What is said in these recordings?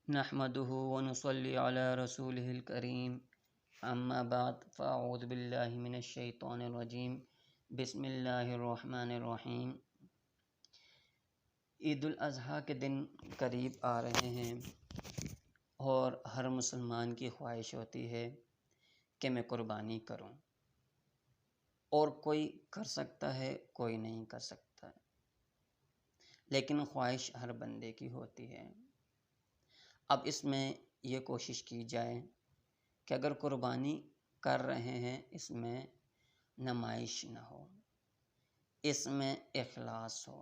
نحمده ونصلي على رسوله الكريم اما بعد فاعوذ باللہ من الشیطان الرجیم بسم اللہ الرحمن الرحیم۔ عید الاضحیٰ کے دن قریب آ رہے ہیں اور ہر مسلمان کی خواہش ہوتی ہے کہ میں قربانی کروں، اور کوئی کر سکتا ہے کوئی نہیں کر سکتا، لیکن خواہش ہر بندے کی ہوتی ہے۔ اب اس میں یہ کوشش کی جائے کہ اگر قربانی کر رہے ہیں اس میں نمائش نہ ہو، اس میں اخلاص ہو،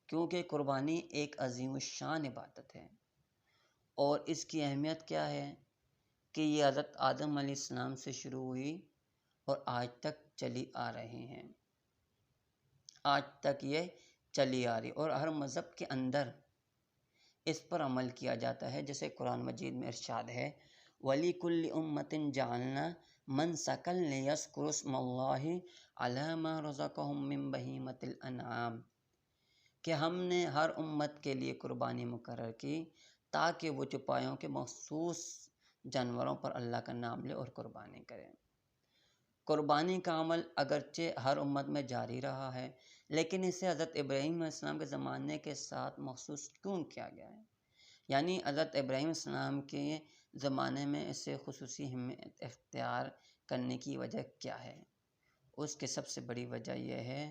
کیونکہ قربانی ایک عظیم الشان عبادت ہے۔ اور اس کی اہمیت کیا ہے کہ یہ حضرت آدم علیہ السلام سے شروع ہوئی اور آج تک چلی آ رہی ہیں، آج تک یہ چلی آ رہی، اور ہر مذہب کے اندر اس پر عمل کیا جاتا ہے۔ جیسے قرآن مجید میں ارشاد ہے وَلِكُلِّ أُمَّةٍ جَعَلْنَا مَنْسَكًا لِيَذْكُرُوا اسْمَ اللَّهِ عَلَىٰ مَا رَزَقَهُم مِّن بَهِيمَةِ الْأَنْعَامِ، کہ ہم نے ہر امت کے لیے قربانی مقرر کی تاکہ وہ چوپایوں کے مخصوص جانوروں پر اللہ کا نام لے اور قربانی کرے۔ قربانی کا عمل اگرچہ ہر امت میں جاری رہا ہے، لیکن اسے حضرت ابراہیم علیہ السلام کے زمانے کے ساتھ مخصوص کیوں کیا گیا ہے؟ یعنی حضرت ابراہیم علیہ السلام کے زمانے میں اسے خصوصی اہمیت اختیار کرنے کی وجہ کیا ہے؟ اس کی سب سے بڑی وجہ یہ ہے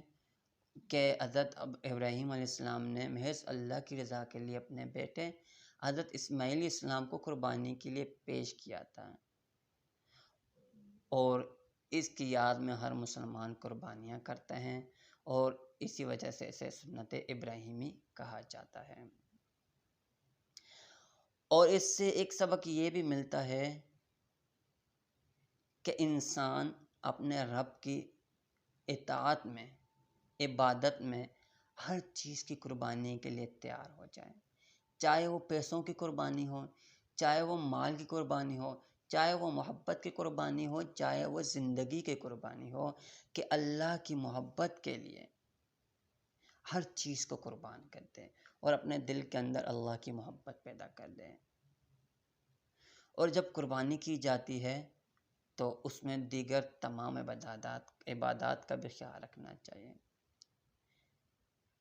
کہ حضرت ابراہیم علیہ السلام نے محض اللہ کی رضا کے لیے اپنے بیٹے حضرت اسماعیل علیہ السلام کو قربانی کے لیے پیش کیا تھا، اور اس کی یاد میں ہر مسلمان قربانیاں کرتے ہیں، اور اسی وجہ سے اسے سنت ابراہیمی کہا جاتا ہے۔ اور اس سے ایک سبق یہ بھی ملتا ہے کہ انسان اپنے رب کی اطاعت میں، عبادت میں ہر چیز کی قربانی کے لیے تیار ہو جائے، چاہے وہ پیسوں کی قربانی ہو، چاہے وہ مال کی قربانی ہو، چاہے وہ محبت کی قربانی ہو، چاہے وہ زندگی کی قربانی ہو، کہ اللہ کی محبت کے لیے ہر چیز کو قربان کر دیں اور اپنے دل کے اندر اللہ کی محبت پیدا کر دیں۔ اور جب قربانی کی جاتی ہے تو اس میں دیگر تمام عبادات کا بھی خیال رکھنا چاہیے۔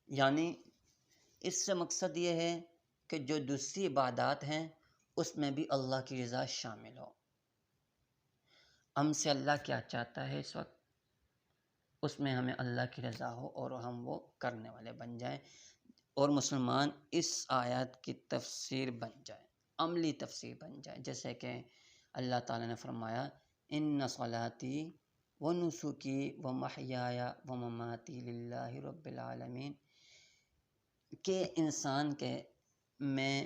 یعنی اس سے مقصد یہ ہے کہ جو دوسری عبادات ہیں اس میں بھی اللہ کی رضا شامل ہو۔ ہم سے اللہ کیا چاہتا ہے اس وقت، اس میں ہمیں اللہ کی رضا ہو اور ہم وہ کرنے والے بن جائیں، اور مسلمان اس آیات کی تفسیر بن جائے، عملی تفسیر بن جائے۔ جیسے کہ اللہ تعالیٰ نے فرمایا ان صلاتی ونسکی ومحیای ومماتی للہ رب العالمین، کہ انسان کے میں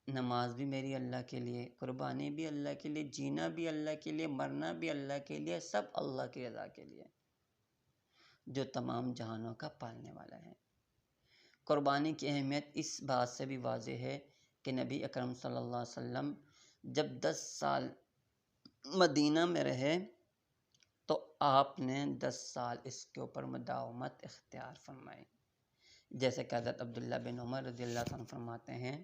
نماز بھی میری اللہ کے لیے، قربانی بھی اللہ کے لیے، جینا بھی اللہ کے لیے، مرنا بھی اللہ کے لیے، سب اللہ کی رضا کے لیے جو تمام جہانوں کا پالنے والا ہے۔ قربانی کی اہمیت اس بات سے بھی واضح ہے کہ نبی اکرم صلی اللہ علیہ وسلم جب 10 سال مدینہ میں رہے تو آپ نے 10 سال اس کے اوپر مداومت اختیار فرمائی۔ جیسے کہ حضرت عبداللہ بن عمر رضی اللہ عنہ فرماتے ہیں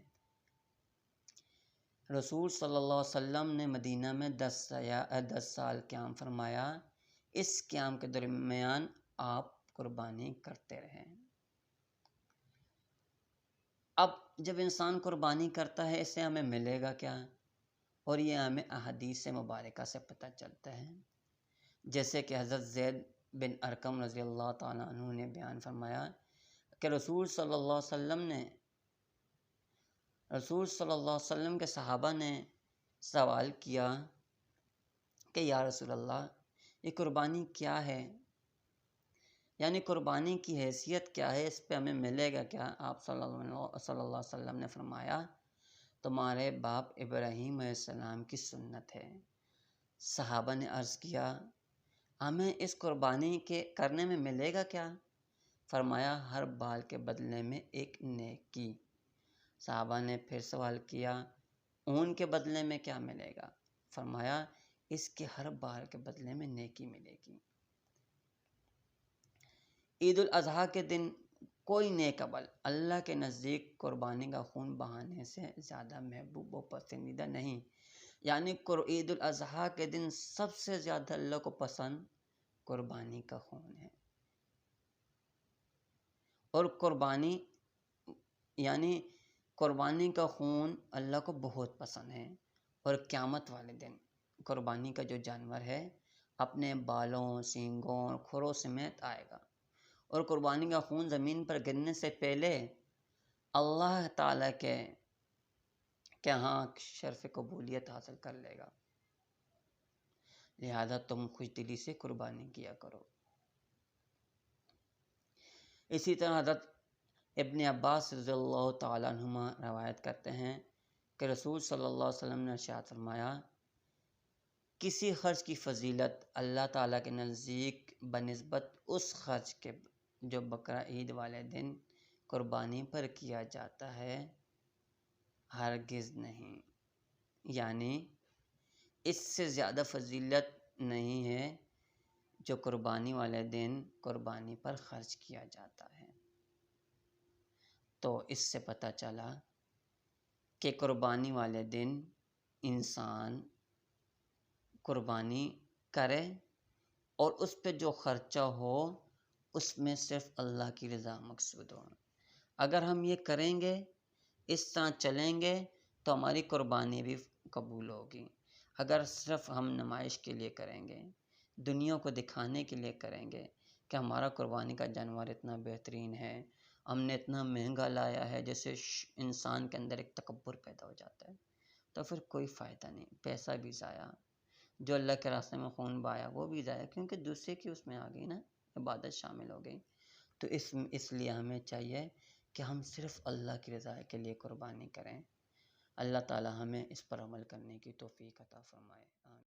رسول صلی اللہ علیہ وسلم نے مدینہ میں 10 سال قیام فرمایا، اس قیام کے درمیان آپ قربانی کرتے رہے۔ اب جب انسان قربانی کرتا ہے اس سے ہمیں ملے گا کیا؟ اور یہ ہمیں احادیث مبارکہ سے پتہ چلتا ہے۔ جیسے کہ حضرت زید بن ارقم رضی اللہ تعالیٰ عنہ نے بیان فرمایا کہ رسول صلی اللہ علیہ وسلم کے صحابہ نے سوال کیا کہ یا رسول اللہ یہ قربانی کیا ہے؟ یعنی قربانی کی حیثیت کیا ہے، اس پہ ہمیں ملے گا کیا؟ آپ صلی اللہ علیہ وسلم نے فرمایا تمہارے باپ ابراہیم علیہ السلام کی سنت ہے۔ صحابہ نے عرض کیا ہمیں اس قربانی کے کرنے میں ملے گا کیا؟ فرمایا ہر بال کے بدلے میں ایک نیکی۔ صحابہ نے پھر سوال کیا اون کے بدلے میں کیا ملے گا؟ فرمایا اس کے ہر بال کے بدلے میں نیکی ملے گی۔ عید الاضحیٰ کے دن کوئی نیک عمل اللہ کے نزدیک قربانی کا خون بہانے سے زیادہ محبوب و پسندیدہ نہیں۔ یعنی عید الاضحیٰ کے دن سب سے زیادہ اللہ کو پسند قربانی کا خون ہے، اور قربانی کا خون اللہ کو بہت پسند ہے۔ اور قیامت والے دن قربانی کا جو جانور ہے اپنے بالوں، سینگوں اور کھروں سمیت آئے گا، اور قربانی کا خون زمین پر گرنے سے پہلے اللہ تعالیٰ کے ہاں شرف قبولیت حاصل کر لے گا۔ لہذا تم خوش دلی سے قربانی کیا کرو۔ اسی طرح حضرت ابن عباس رضی اللہ تعالیٰ عنہما روایت کرتے ہیں کہ رسول صلی اللہ علیہ وسلم نے ارشاد فرمایا، کسی خرچ کی فضیلت اللہ تعالیٰ کے نزدیک بنسبت اس خرچ کے جو بقرہ عید والے دن قربانی پر کیا جاتا ہے ہرگز نہیں۔ یعنی اس سے زیادہ فضیلت نہیں ہے جو قربانی والے دن قربانی پر خرچ کیا جاتا ہے۔ تو اس سے پتہ چلا کہ قربانی والے دن انسان قربانی کرے اور اس پہ جو خرچہ ہو اس میں صرف اللہ کی رضا مقصود ہو۔ اگر ہم یہ کریں گے، اس طرح چلیں گے تو ہماری قربانی بھی قبول ہوگی۔ اگر صرف ہم نمائش کے لیے کریں گے، دنیا کو دکھانے کے لیے کریں گے کہ ہمارا قربانی کا جانور اتنا بہترین ہے، ہم نے اتنا مہنگا لایا ہے، جیسے انسان کے اندر ایک تکبر پیدا ہو جاتا ہے، تو پھر کوئی فائدہ نہیں، پیسہ بھی ضائع، جو اللہ کے راستے میں خون بہایا وہ بھی ضائع، کیونکہ دوسرے کی اس میں آ گئی نا، عبادت شامل ہو گئی۔ تو اس لیے ہمیں چاہیے کہ ہم صرف اللہ کی رضا کے لیے قربانی کریں۔ اللہ تعالی ہمیں اس پر عمل کرنے کی توفیق عطا فرمائے۔ آمین۔